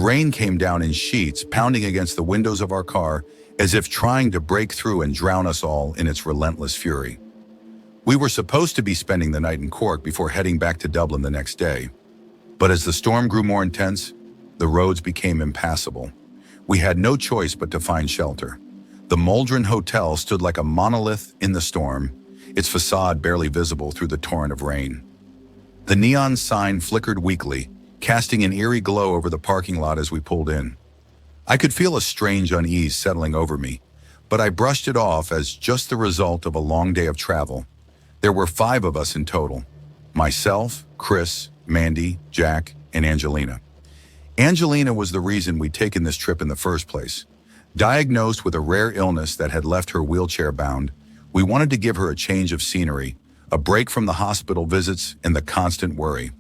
rain came down in sheets, pounding against the windows of our car as if trying to break through and drown us all in its relentless fury. We were supposed to be spending the night in Cork before heading back to Dublin the next day. But as the storm grew more intense, the roads became impassable. We had no choice but to find shelter. The Maldron Hotel stood like a monolith in the storm, its facade barely visible through the torrent of rain. The neon sign flickered weakly, casting an eerie glow over the parking lot as we pulled in. I could feel a strange unease settling over me, but I brushed it off as just the result of a long day of travel. There were 5 of us in total: myself, Chris, Mandy, Jack, and Angelina. Angelina was the reason we'd taken this trip in the first place. Diagnosed with a rare illness that had left her wheelchair-bound, we wanted to give her a change of scenery, a break from the hospital visits and the constant worry.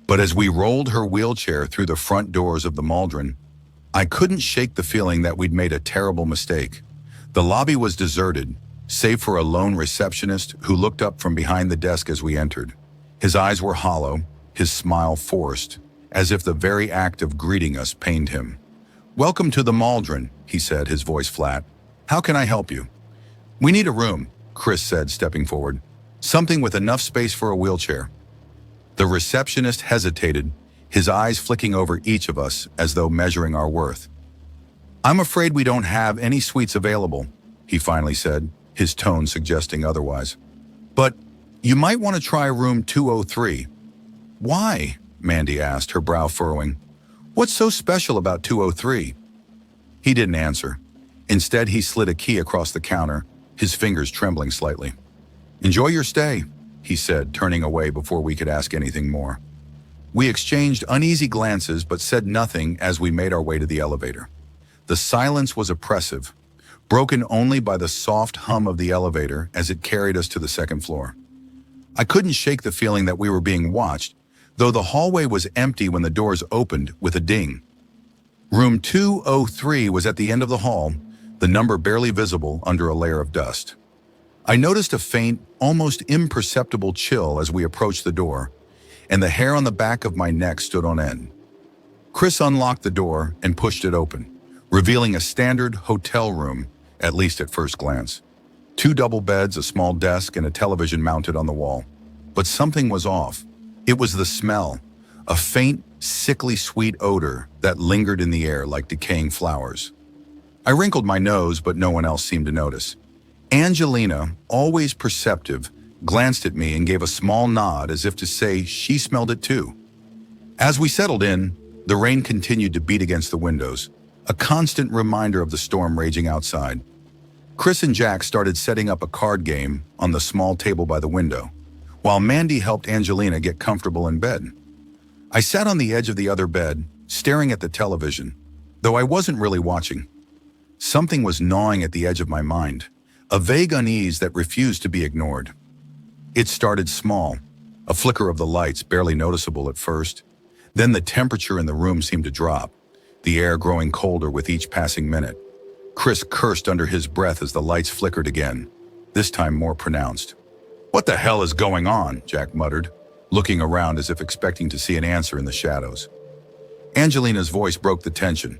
But as we rolled her wheelchair through the front doors of the Maldron, I couldn't shake the feeling that we'd made a terrible mistake. The lobby was deserted, save for a lone receptionist who looked up from behind the desk as we entered. His eyes were hollow, his smile forced, as if the very act of greeting us pained him. "Welcome to the Maldron," he said, his voice flat. "How can I help you?" "We need a room," Chris said, stepping forward. "Something with enough space for a wheelchair." The receptionist hesitated, his eyes flicking over each of us as though measuring our worth. "I'm afraid we don't have any suites available," he finally said, his tone suggesting otherwise. "But you might want to try room 203. "Why?" Mandy asked, her brow furrowing. "What's so special about 203? He didn't answer. Instead, he slid a key across the counter, his fingers trembling slightly. "Enjoy your stay," he said, turning away before we could ask anything more. We exchanged uneasy glances but said nothing as we made our way to the elevator. The silence was oppressive, broken only by the soft hum of the elevator as it carried us to the second floor. I couldn't shake the feeling that we were being watched, though the hallway was empty when the doors opened with a ding. Room 203 was at the end of the hall, the number barely visible under a layer of dust. I noticed a faint, almost imperceptible chill as we approached the door, and the hair on the back of my neck stood on end. Chris unlocked the door and pushed it open, revealing a standard hotel room, at least at first glance. 2 double beds, a small desk, and a television mounted on the wall. But something was off. It was the smell, a faint, sickly sweet odor that lingered in the air like decaying flowers. I wrinkled my nose, but no one else seemed to notice. Angelina, always perceptive, glanced at me and gave a small nod as if to say she smelled it too. As we settled in, the rain continued to beat against the windows, a constant reminder of the storm raging outside. Chris and Jack started setting up a card game on the small table by the window, while Mandy helped Angelina get comfortable in bed. I sat on the edge of the other bed, staring at the television, though I wasn't really watching. Something was gnawing at the edge of my mind, a vague unease that refused to be ignored. It started small, a flicker of the lights barely noticeable at first. Then the temperature in the room seemed to drop, the air growing colder with each passing minute. Chris cursed under his breath as the lights flickered again, this time more pronounced. "What the hell is going on?" Jack muttered, looking around as if expecting to see an answer in the shadows. Angelina's voice broke the tension.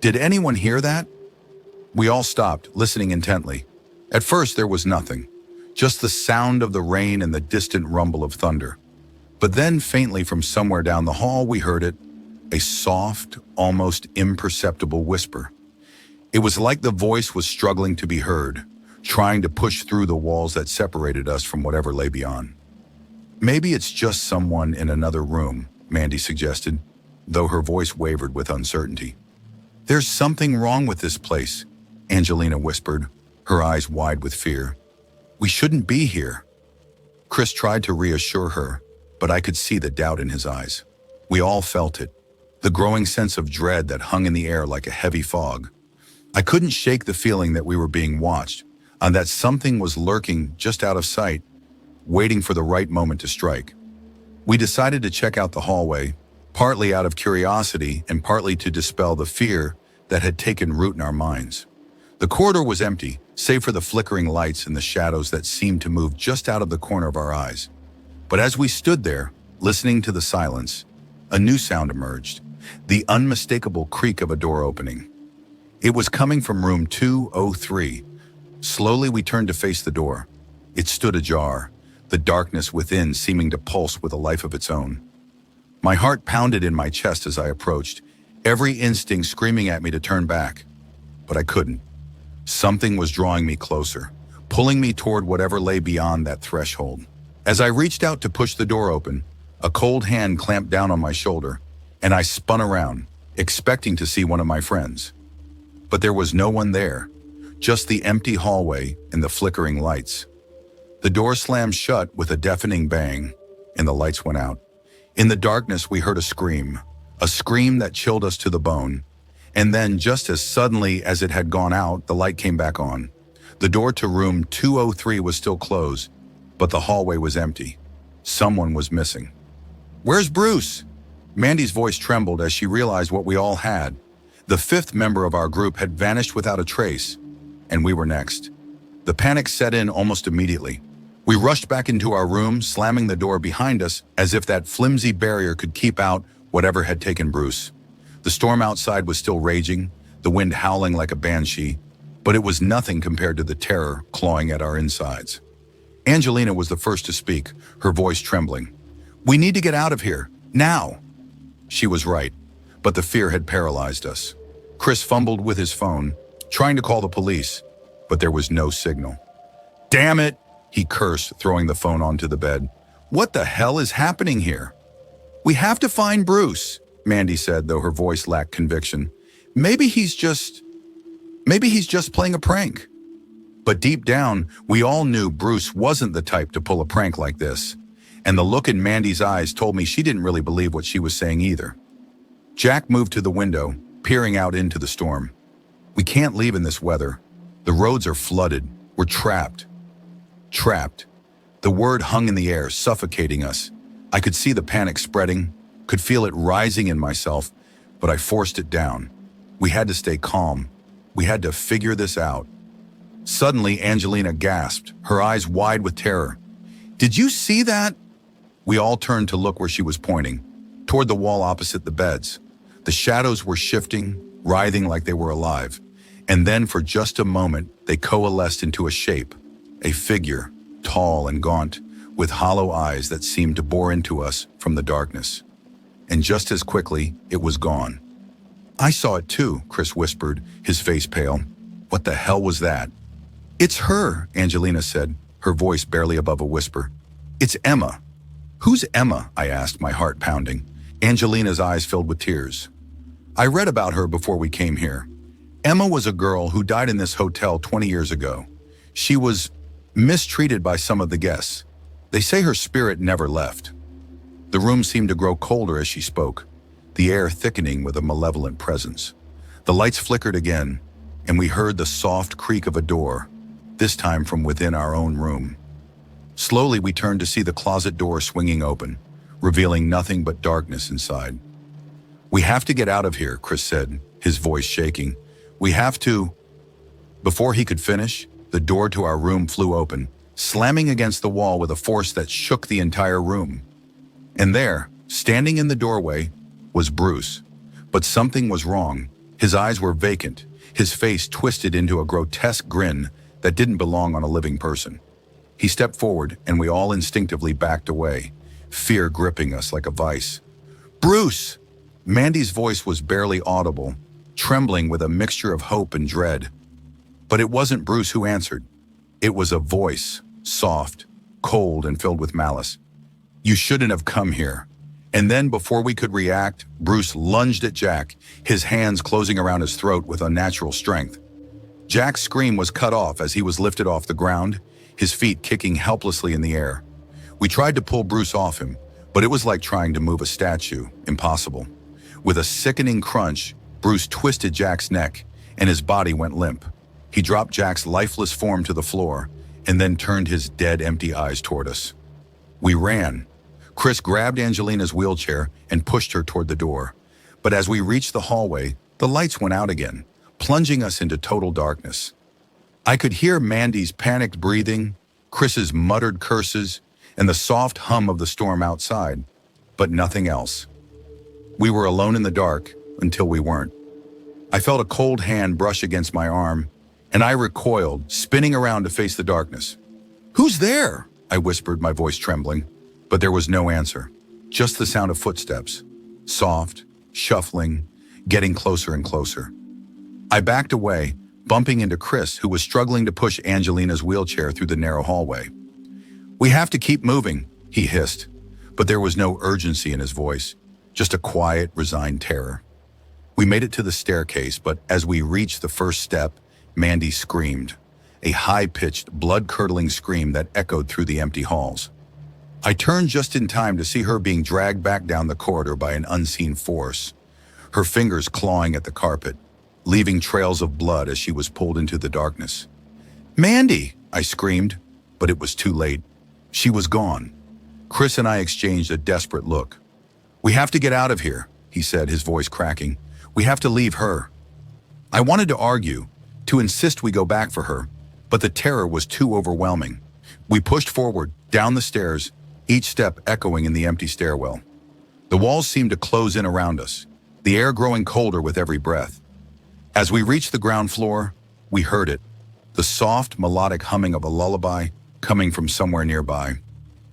"Did anyone hear that?" We all stopped, listening intently. At first there was nothing, just the sound of the rain and the distant rumble of thunder. But then faintly from somewhere down the hall we heard it, a soft, almost imperceptible whisper. It was like the voice was struggling to be heard, trying to push through the walls that separated us from whatever lay beyond. "Maybe it's just someone in another room," Mandy suggested, though her voice wavered with uncertainty. "There's something wrong with this place," Angelina whispered, her eyes wide with fear. "We shouldn't be here." Chris tried to reassure her, but I could see the doubt in his eyes. We all felt it, the growing sense of dread that hung in the air like a heavy fog. I couldn't shake the feeling that we were being watched, and that something was lurking just out of sight, waiting for the right moment to strike. We decided to check out the hallway, partly out of curiosity and partly to dispel the fear that had taken root in our minds. The corridor was empty, save for the flickering lights and the shadows that seemed to move just out of the corner of our eyes. But as we stood there, listening to the silence, a new sound emerged, the unmistakable creak of a door opening. It was coming from room 203. Slowly we turned to face the door. It stood ajar, the darkness within seeming to pulse with a life of its own. My heart pounded in my chest as I approached, every instinct screaming at me to turn back. But I couldn't. Something was drawing me closer, pulling me toward whatever lay beyond that threshold. As I reached out to push the door open, a cold hand clamped down on my shoulder, and I spun around, expecting to see one of my friends. But there was no one there, just the empty hallway and the flickering lights. The door slammed shut with a deafening bang, and the lights went out. In the darkness, we heard a scream that chilled us to the bone. And then, just as suddenly as it had gone out, the light came back on. The door to room 203 was still closed, but the hallway was empty. Someone was missing. "Where's Bruce?" Mandy's voice trembled as she realized what we all had. The fifth member of our group had vanished without a trace, and we were next. The panic set in almost immediately. We rushed back into our room, slamming the door behind us as if that flimsy barrier could keep out whatever had taken Bruce. The storm outside was still raging, the wind howling like a banshee, but it was nothing compared to the terror clawing at our insides. Angelina was the first to speak, her voice trembling. "We need to get out of here, now!" She was right, but the fear had paralyzed us. Chris fumbled with his phone, trying to call the police, but there was no signal. "Damn it!" he cursed, throwing the phone onto the bed. "What the hell is happening here?" "We have to find Bruce," Mandy said, though her voice lacked conviction. Maybe he's just playing a prank." But deep down, we all knew Bruce wasn't the type to pull a prank like this, and the look in Mandy's eyes told me she didn't really believe what she was saying either. Jack moved to the window, peering out into the storm. "We can't leave in this weather. The roads are flooded. We're trapped." Trapped. The word hung in the air, suffocating us. I could see the panic spreading, could feel it rising in myself, but I forced it down. We had to stay calm. We had to figure this out. Suddenly, Angelina gasped, her eyes wide with terror. "Did you see that?" We all turned to look where she was pointing, toward the wall opposite the beds. The shadows were shifting, writhing like they were alive. And then, for just a moment, they coalesced into a shape, a figure, tall and gaunt, with hollow eyes that seemed to bore into us from the darkness. And just as quickly, it was gone. "I saw it too," Chris whispered, his face pale. "What the hell was that?" "It's her," Angelina said, her voice barely above a whisper. "It's Emma." "Who's Emma?" I asked, my heart pounding. Angelina's eyes filled with tears. "I read about her before we came here. Emma was a girl who died in this hotel 20 years ago. She was mistreated by some of the guests. They say her spirit never left." The room seemed to grow colder as she spoke, the air thickening with a malevolent presence. The lights flickered again, and we heard the soft creak of a door, this time from within our own room. Slowly, we turned to see the closet door swinging open, revealing nothing but darkness inside. "We have to get out of here," Chris said, his voice shaking. "We have to—" Before he could finish, the door to our room flew open, slamming against the wall with a force that shook the entire room. And there, standing in the doorway, was Bruce. But something was wrong. His eyes were vacant, his face twisted into a grotesque grin that didn't belong on a living person. He stepped forward, and we all instinctively backed away, fear gripping us like a vice. "Bruce!" Mandy's voice was barely audible, trembling with a mixture of hope and dread. But it wasn't Bruce who answered. It was a voice, soft, cold, and filled with malice. "You shouldn't have come here." And then, before we could react, Bruce lunged at Jack, his hands closing around his throat with unnatural strength. Jack's scream was cut off as he was lifted off the ground, his feet kicking helplessly in the air. We tried to pull Bruce off him, but it was like trying to move a statue, impossible. With a sickening crunch, Bruce twisted Jack's neck, and his body went limp. He dropped Jack's lifeless form to the floor, and then turned his dead, empty eyes toward us. We ran. Chris grabbed Angelina's wheelchair and pushed her toward the door. But as we reached the hallway, the lights went out again, plunging us into total darkness. I could hear Mandy's panicked breathing, Chris's muttered curses, and the soft hum of the storm outside, but nothing else. We were alone in the dark until we weren't. I felt a cold hand brush against my arm, and I recoiled, spinning around to face the darkness. "Who's there?" I whispered, my voice trembling. But there was no answer, just the sound of footsteps, soft, shuffling, getting closer and closer. I backed away, bumping into Chris, who was struggling to push Angelina's wheelchair through the narrow hallway. "We have to keep moving," he hissed, but there was no urgency in his voice, just a quiet, resigned terror. We made it to the staircase, but as we reached the first step, Mandy screamed, a high-pitched, blood-curdling scream that echoed through the empty halls. I turned just in time to see her being dragged back down the corridor by an unseen force, her fingers clawing at the carpet, leaving trails of blood as she was pulled into the darkness. "Mandy!" I screamed, but it was too late. She was gone. Chris and I exchanged a desperate look. "We have to get out of here," he said, his voice cracking. "We have to leave her." I wanted to argue, to insist we go back for her, but the terror was too overwhelming. We pushed forward, down the stairs, each step echoing in the empty stairwell. The walls seemed to close in around us, the air growing colder with every breath. As we reached the ground floor, we heard it, the soft, melodic humming of a lullaby coming from somewhere nearby.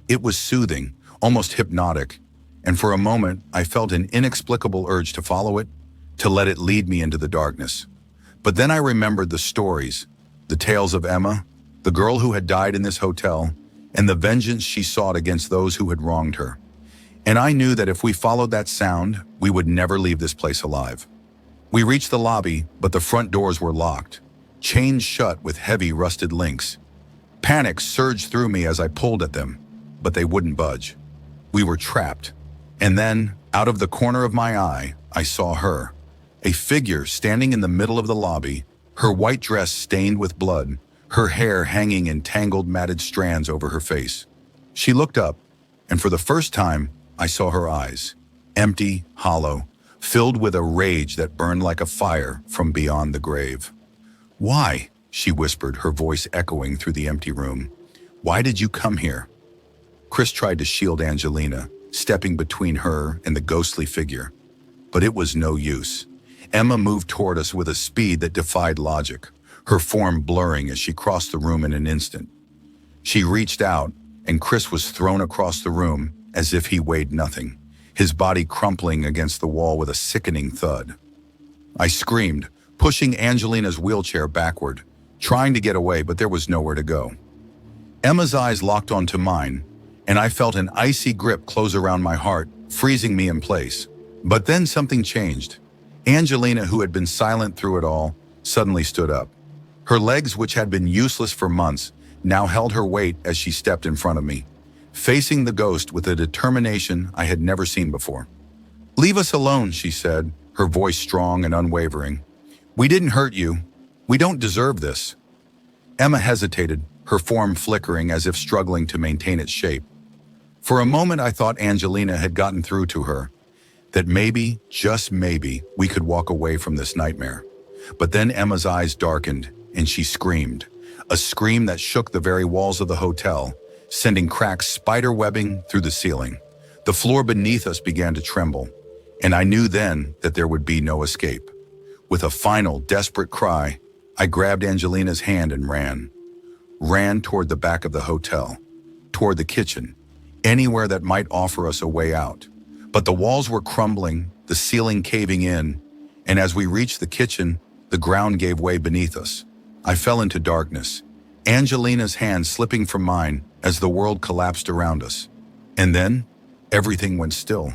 It was soothing, almost hypnotic, and for a moment I felt an inexplicable urge to follow it, to let it lead me into the darkness. But then I remembered the stories, the tales of Emma, the girl who had died in this hotel, and the vengeance she sought against those who had wronged her. And I knew that if we followed that sound, we would never leave this place alive. We reached the lobby, but the front doors were locked, chained shut with heavy rusted links. Panic surged through me as I pulled at them, but they wouldn't budge. We were trapped. And then, out of the corner of my eye, I saw her, a figure standing in the middle of the lobby, her white dress stained with blood, her hair hanging in tangled, matted strands over her face. She looked up, and for the first time, I saw her eyes, empty, hollow, filled with a rage that burned like a fire from beyond the grave. "Why?" she whispered, her voice echoing through the empty room. "Why did you come here?" Chris tried to shield Angelina, stepping between her and the ghostly figure. But it was no use. Emma moved toward us with a speed that defied logic, her form blurring as she crossed the room in an instant. She reached out, and Chris was thrown across the room as if he weighed nothing, his body crumpling against the wall with a sickening thud. I screamed, pushing Angelina's wheelchair backward, trying to get away, but there was nowhere to go. Emma's eyes locked onto mine, and I felt an icy grip close around my heart, freezing me in place. But then something changed. Angelina, who had been silent through it all, suddenly stood up. Her legs, which had been useless for months, now held her weight as she stepped in front of me, facing the ghost with a determination I had never seen before. "Leave us alone," she said, her voice strong and unwavering. "We didn't hurt you. We don't deserve this." Emma hesitated, her form flickering as if struggling to maintain its shape. For a moment I thought Angelina had gotten through to her, that maybe, just maybe, we could walk away from this nightmare. But then Emma's eyes darkened, and she screamed, a scream that shook the very walls of the hotel, sending cracks spider-webbing through the ceiling. The floor beneath us began to tremble, and I knew then that there would be no escape. With a final, desperate cry, I grabbed Angelina's hand and ran toward the back of the hotel, toward the kitchen, anywhere that might offer us a way out. But the walls were crumbling, the ceiling caving in, and as we reached the kitchen, the ground gave way beneath us. I fell into darkness, Angelina's hand slipping from mine as the world collapsed around us. And then, everything went still.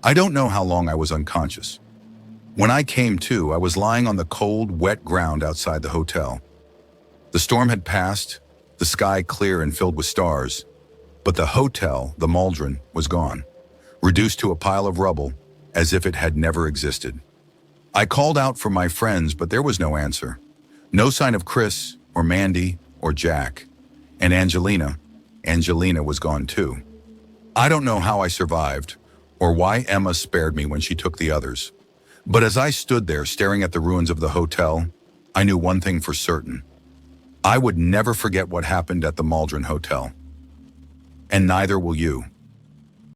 I don't know how long I was unconscious. When I came to, I was lying on the cold, wet ground outside the hotel. The storm had passed, the sky clear and filled with stars, but the hotel, the Maldron, was gone, reduced to a pile of rubble, as if it had never existed. I called out for my friends, but there was no answer. No sign of Chris, or Mandy, or Jack. And Angelina was gone too. I don't know how I survived, or why Emma spared me when she took the others. But as I stood there staring at the ruins of the hotel, I knew one thing for certain. I would never forget what happened at the Maldron Hotel. And neither will you.